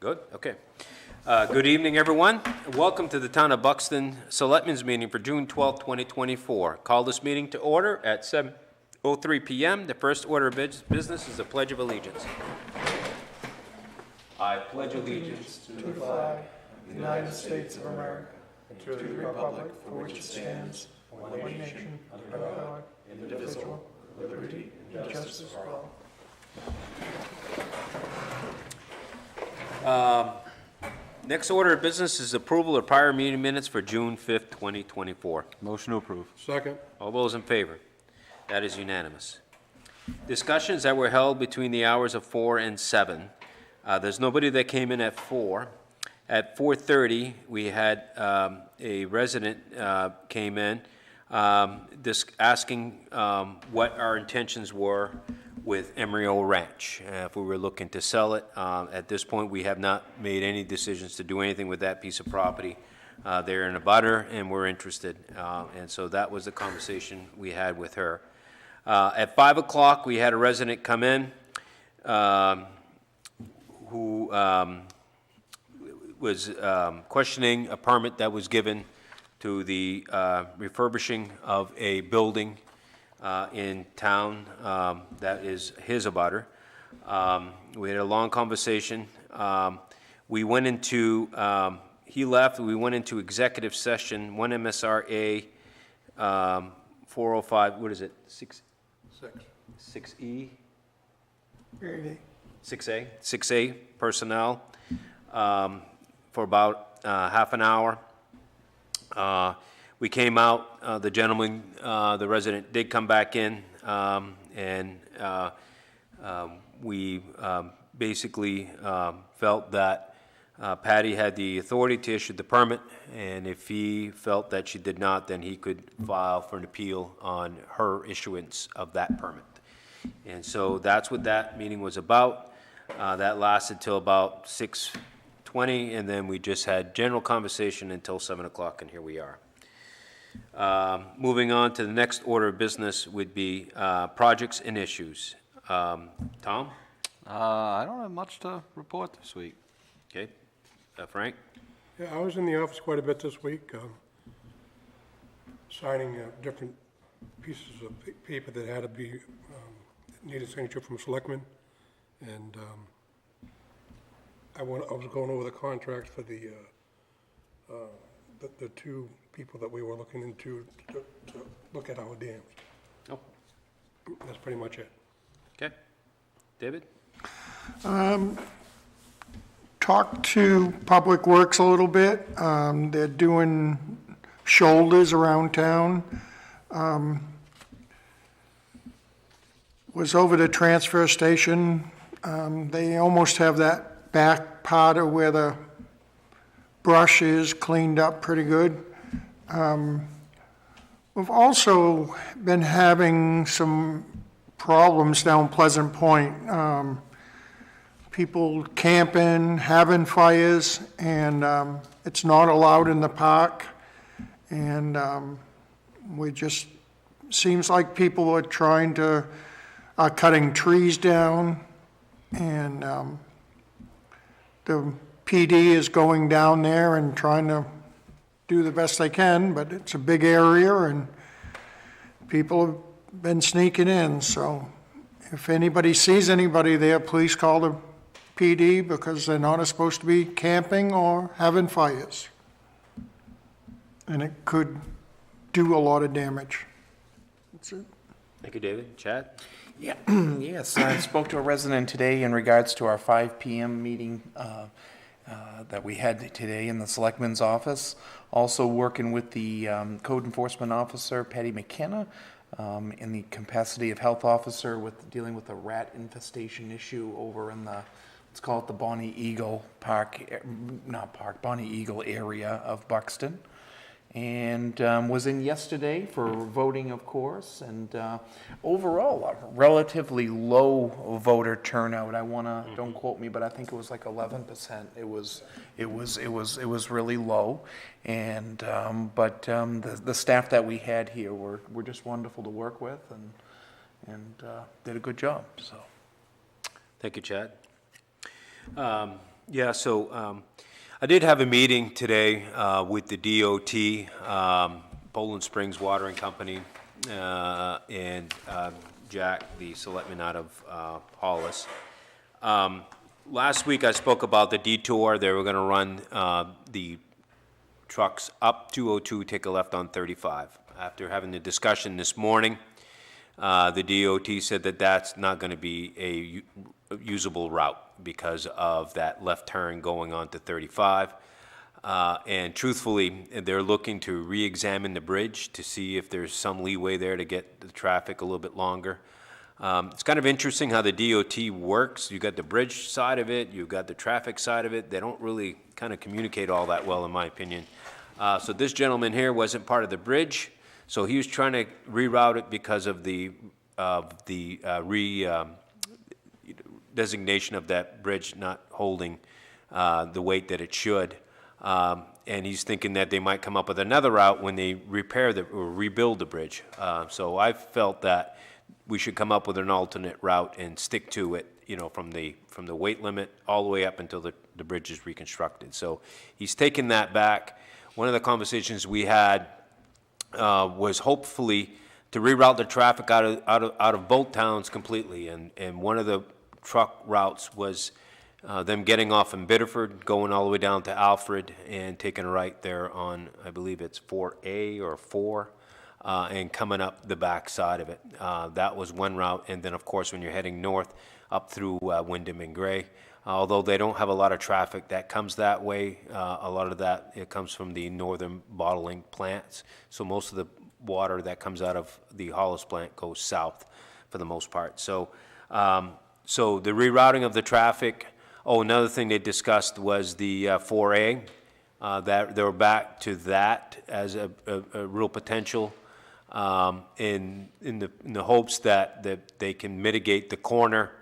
Good, okay. Good evening, everyone. Welcome to the Town of Buxton Selectmen's Meeting for June 12th, 2024. Call this meeting to order at 7:03 PM. The first order of business is the Pledge of Allegiance. I pledge allegiance To the flag of the United States of America, and to the republic for which it stands, one nation, under God, indivisible, with liberty and justice for all. Next order of business is approval of prior meeting minutes for June 5th, 2024. Motion to approve. Second. All those in favor? That is unanimous. Discussions that were held between the hours of 4 and 7. There's nobody that came in at 4. At 4:30, we had a resident came in asking what our intentions were with Emeryville Ranch, if we were looking to sell it. At this point, we have not made any decisions to do anything with that piece of property. They're in a butter, and we're interested, and so that was the conversation we had with her. At 5 o'clock, we had a resident come in who was questioning a permit that was given to the refurbishing of a building in town that is his abutter. We had a long conversation. We went into, he left, we went into executive session, 1 MSRA 405, what is it, 6E? 6A personnel for about half an hour. We came out, the gentleman, the resident did come back in, and we basically felt that Patty had the authority to issue the permit, and if he felt that she did not, then he could file for an appeal on her issuance of that permit. And so that's what that meeting was about. That lasted till about 6:20, and then we just had general conversation until 7 o'clock, and here we are. Moving on to the next order of business would be projects and issues. Tom? I don't have much to report this week. Okay. Frank? Yeah, I was in the office quite a bit this week, signing different pieces of paper that had to be, needed signature from selectmen. And I was going over the contract for the two people that we were looking into to look at our dams. Oh, That's pretty much it. okay. David? Talked to Public Works a little bit. They're doing shoulders around town. Was over the transfer station. They almost have that back part of where the brush is cleaned up pretty good. We've also been having some problems down Pleasant Point. People camping, having fires, and it's not allowed in the park. And we just, seems like people are cutting trees down, and the PD is going down there and trying to do the best they can, but it's a big area and people have been sneaking in. So if anybody sees anybody there, please call the PD, because they're not supposed to be camping or having fires. And it could do a lot of damage. That's it. Thank you, David. Chad? Yeah, yes, I spoke to a resident today in regards to our 5 p.m. meeting that we had today in the Selectman's office. Also working with the Code Enforcement Officer, Patty McKenna, in the capacity of Health Officer with dealing with the rat infestation issue over in the, let's call it the Bonnie Eagle Bonnie Eagle area of Buxton. And was in yesterday for voting, of course, and overall a relatively low voter turnout. I wanna, don't quote me, but I think it was like 11%. It was really low, and the staff that we had here were just wonderful to work with, and did a good job. So, Thank you, Chad. Yeah, so I did have a meeting today with the DOT, Poland Springs Watering Company, and Jack, the selectman out of Hollis. Last week I spoke about the detour. They were going to run the trucks up 202, take a left on 35. After having the discussion this morning, the DOT said that that's not going to be a usable route because of that left turn going on to 35. And truthfully, they're looking to re-examine the bridge to see if there's some leeway there to get the traffic a little bit longer. It's kind of interesting how the DOT works. You've got the bridge side of it, you've got the traffic side of it. They don't really kind of communicate all that well, in my opinion. So this gentleman here wasn't part of the bridge, so he was trying to reroute it because of the designation of that bridge not holding the weight that it should. And he's thinking that they might come up with another route when they repair or rebuild the bridge. So I felt that we should come up with an alternate route and stick to it, from the weight limit all the way up until the bridge is reconstructed. So he's taken that back. One of the conversations we had was hopefully to reroute the traffic out of both towns completely. And one of the truck routes was them getting off in Biddeford, going all the way down to Alfred, and taking a right there on, I believe it's 4A or 4, and coming up the back side of it. That was one route. And then, of course, when you're heading north, up through Wyndham and Gray, although they don't have a lot of traffic that comes that way, a lot of that, it comes from the northern bottling plants. So most of the water that comes out of the Hollis plant goes south for the most part. So so the rerouting of the traffic. Oh, another thing they discussed was the 4A, that they were back to that as a real potential, in the hopes that they can mitigate the corner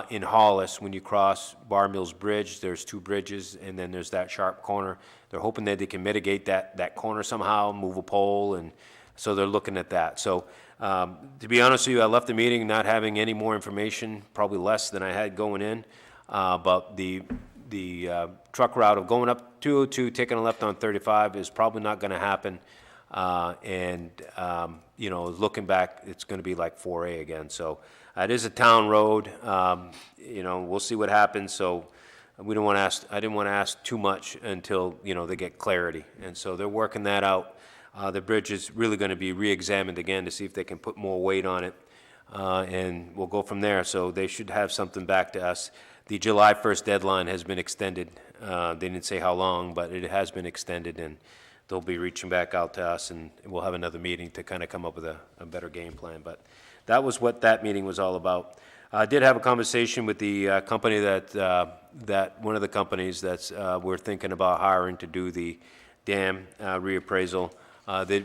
in Hollis when you cross Bar Mills Bridge. There's two bridges, and then there's that sharp corner. They're hoping that they can mitigate that corner somehow, move a pole, and so they're looking at that. So to be honest with you, I left the meeting not having any more information, probably less than I had going in. But the truck route of going up 202, taking a left on 35 is probably not going to happen. Looking back, it's going to be like 4A again. So it is a town road. We'll see what happens. So I didn't want to ask too much until, they get clarity. And so they're working that out. The bridge is really going to be re-examined again to see if they can put more weight on it. And we'll go from there. So they should have something back to us. The July 1st deadline has been extended. They didn't say how long, but it has been extended, and they'll be reaching back out to us, and we'll have another meeting to kind of come up with a better game plan. But that was what that meeting was all about. I did have a conversation with the company that one of the companies that's we're thinking about hiring to do the dam reappraisal.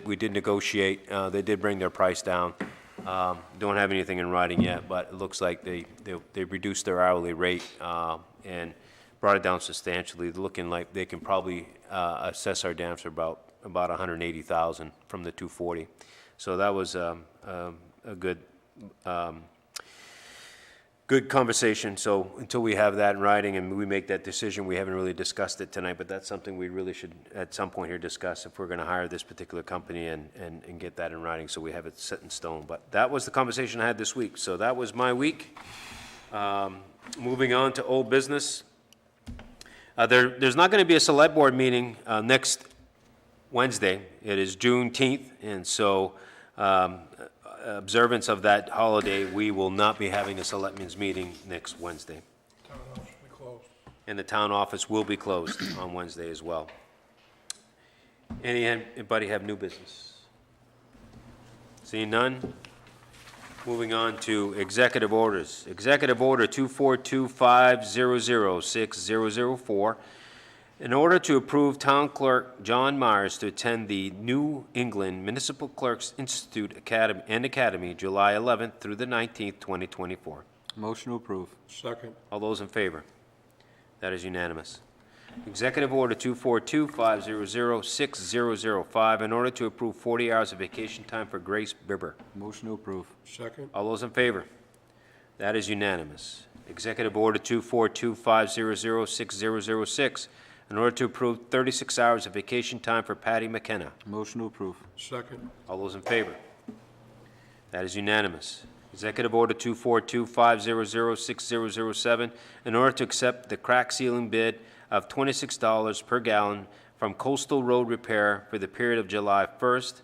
We did negotiate. They did bring their price down. Don't have anything in writing yet, but it looks like they reduced their hourly rate and brought it down substantially. Looking like they can probably assess our dams for about $180,000 from the $240. So that was a good conversation. So until we have that in writing and we make that decision, we haven't really discussed it tonight, but that's something we really should at some point here discuss if we're going to hire this particular company and get that in writing so we have it set in stone. But that was the conversation I had this week. So that was my week. Moving on to old business. There's not going to be a select board meeting next Wednesday. It is Juneteenth, and so observance of that holiday, we will not be having a selectmen's meeting next Wednesday. Town office will be closed. And the town office will be closed on Wednesday as well. Anybody have new business? Seeing none? Moving on to executive orders. Executive Order 242500604. In order to approve Town Clerk John Myers to attend the New England Municipal Clerks Institute Academy, July 11th through the 19th, 2024. Motion to approve. Second. All those in favor? That is unanimous. Executive Order 242500605, in order to approve 40 hours of vacation time for Grace Bibber. Motion to approve. Second. All those in favor? That is unanimous. Executive Order 242-500-6006, in order to approve 36 hours of vacation time for Patty McKenna. Motion to approve. Second. All those in favor? That is unanimous. Executive Order 242-500-6007, in order to accept the crack sealing bid of $26 per gallon from Coastal Road Repair for the period of July 1st,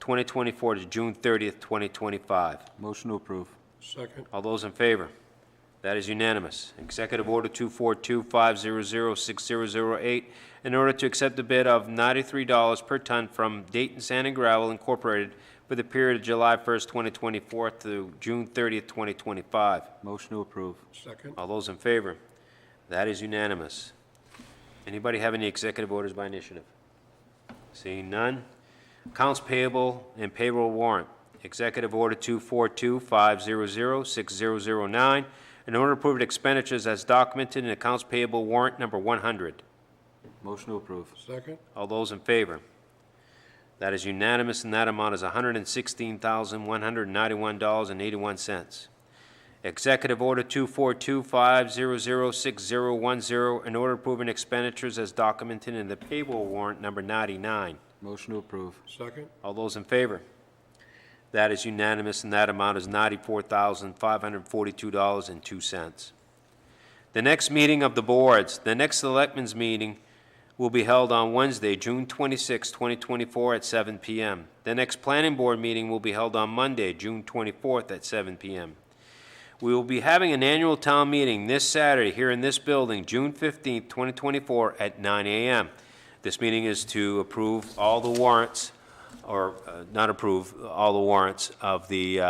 2024 to June 30th, 2025. Motion to approve. Second. All those in favor? That is unanimous. Executive Order 242-500-6008, in order to accept the bid of $93 per ton from Dayton Sand and Gravel Incorporated for the period of July 1st, 2024 through June 30th, 2025. Motion to approve. Second. All those in favor? That is unanimous. Anybody have any executive orders by initiative? Seeing none. Accounts payable and payroll warrant. Executive Order 242-500-6009, in order to approve expenditures as documented in accounts payable warrant number 100. Motion to approve. Second. All those in favor? That is unanimous, and that amount is $116,191.81. Executive Order 242-500-6010, in order approving expenditures as documented in the payroll warrant number 99. Motion to approve. Second. All those in favor? That is unanimous, and that amount is $94,542.02. The next meeting of the boards, the next selectmen's meeting will be held on Wednesday, June 26, 2024 at 7 p.m. The next planning board meeting will be held on Monday, June 24th at 7 p.m. We will be having an annual town meeting this Saturday here in this building, June 15th, 2024 at 9 a.m. This meeting is to approve all the warrants, or not approve all the warrants of the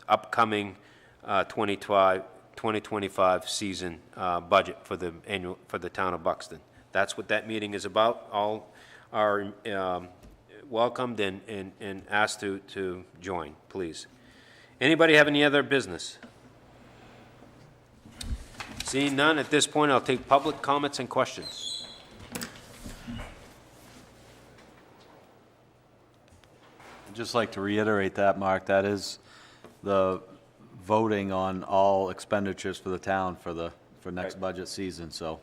upcoming 2025 season budget for the town of Buxton. That's what that meeting is about. All are welcomed and asked to join, please. Anybody have any other business? Seeing none, at this point, I'll take public comments and questions. I'd just like to reiterate that, Mark, that is the voting on all expenditures for the town for next Right. budget season, so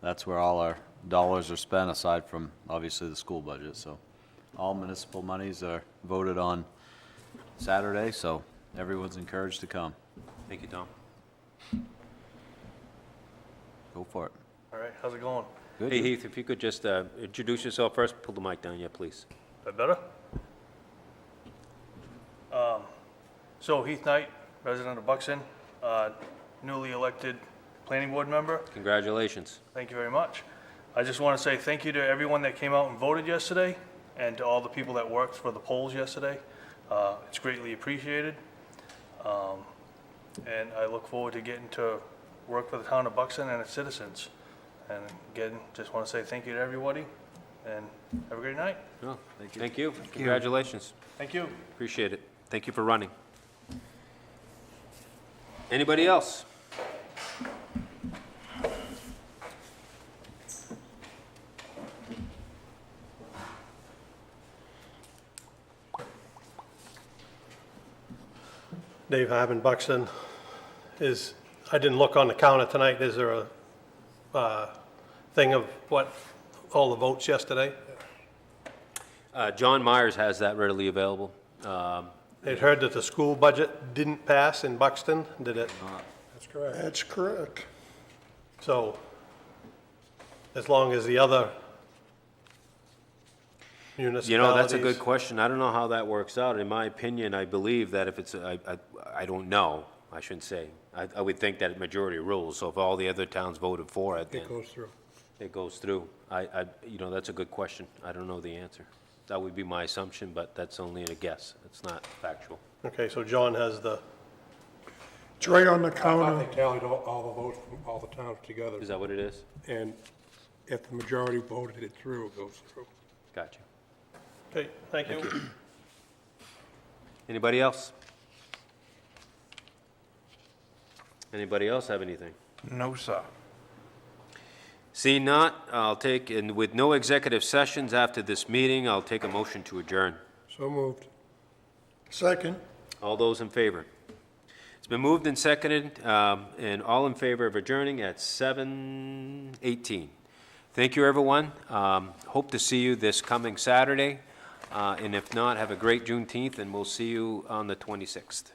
that's where all our dollars are spent, aside from, obviously, the school budget, so all municipal monies are voted on Saturday, so everyone's encouraged to come. Thank you, Tom. Go for it. All right, how's it going? Good. Hey, Heath, if you could just introduce yourself first, pull the mic down, yeah, please. That better? So Heath Knight, resident of Buxton, newly elected planning board member. Congratulations. Thank you very much. I just want to say thank you to everyone that came out and voted yesterday, and to all the people that worked for the polls yesterday. It's greatly appreciated. And I look forward to getting to work for the town of Buxton and its citizens. And again, just want to say thank you to everybody, and have a great night. No, thank you. Congratulations. Thank you. Appreciate it. Thank you for running. Anybody else? Dave Harmon, Buxton. I didn't look on the counter tonight. Is there a thing of what, all the votes yesterday? John Myers has that readily available. I'd heard that the school budget didn't pass in Buxton, did it? That's correct. That's correct. So, as long as the other municipalities... You know, that's a good question. I don't know how that works out. In my opinion, I believe that if it's, I don't know, I shouldn't say. I would think that majority rules, so if all the other towns voted for it, then It goes through. it goes through. You know, that's a good question. I don't know the answer. That would be my assumption, but that's only a guess. It's not factual. Okay, so John has the, It's right on the I counter. think tallied all the votes from all the towns together, Is that what it is? and if the majority voted it through, it goes through. Gotcha. okay, thank you. Anybody else? Anybody else have anything? No, sir. Seeing not, I'll take, and with no executive sessions after this meeting, I'll take a motion to adjourn. So moved. Second. All those in favor? It's been moved and seconded, and all in favor of adjourning at 7:18. Thank you, everyone. Hope to see you this coming Saturday, and if not, have a great Juneteenth, and we'll see you on the 26th.